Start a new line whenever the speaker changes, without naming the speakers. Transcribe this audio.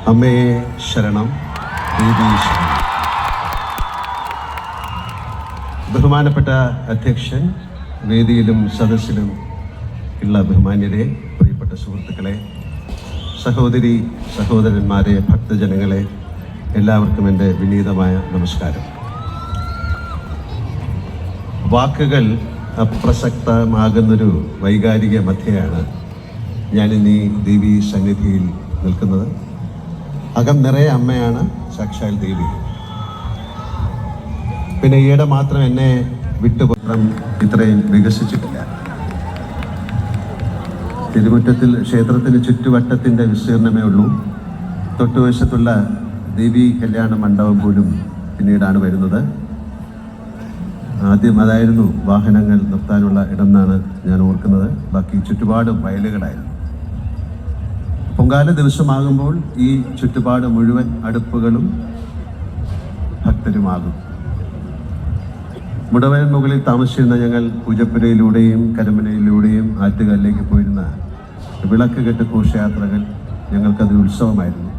അമ്മയെ ശരണം, ദേവി ശരണം. ബഹുമാനപ്പെട്ട അധ്യക്ഷൻ, വേദിയിലും സദസ്സിലും ഉള്ള ബഹുമാന്യരെ, പ്രിയപ്പെട്ട സുഹൃത്തുക്കളെ, സഹോദരി സഹോദരന്മാരെ, ഭക്തജനങ്ങളെ, എല്ലാവർക്കും എൻ്റെ വിനീതമായ നമസ്കാരം. വാക്കുകൾ അപ്രസക്തമാകുന്നൊരു വൈകാരിക മധ്യയാണ് ഞാനിന്നീ ദേവി സന്നിധിയിൽ നിൽക്കുന്നത്. അകം നിറയെ അമ്മയാണ് സാക്ഷാൽ ദേവി. പിന്നെ ഈയിടെ മാത്രം എന്നെ വിട്ടുപത്രം ഇത്രയും വികസിച്ചിട്ടില്ല. തിരുമുറ്റത്തിൽ ക്ഷേത്രത്തിന് ചുറ്റുവട്ടത്തിൻ്റെ വിസ്തീർണമേ ഉള്ളൂ. തൊട്ടുവശത്തുള്ള ദേവി കല്യാണ മണ്ഡപം പോലും പിന്നീടാണ് വരുന്നത്. ആദ്യം അതായിരുന്നു വാഹനങ്ങൾ നിർത്താനുള്ള ഇടം എന്നാണ് ഞാൻ ഓർക്കുന്നത്. ബാക്കി ചുറ്റുപാട് വയലുകളായിരുന്നു. പൊങ്കാല ദിവസമാകുമ്പോൾ ഈ ചുറ്റുപാട് മുഴുവൻ അടുപ്പുകളും ഭക്തരുമാകും. മുടവൻ മുകളിൽ താമസിച്ചിരുന്ന ഞങ്ങൾ പൂജപ്പുരയിലൂടെയും കരമനയിലൂടെയും ആറ്റുകാലിലേക്ക് പോയിരുന്ന വിളക്ക് കെട്ട് ഘോഷയാത്രകൾ ഞങ്ങൾക്കത് ഉത്സവമായിരുന്നു.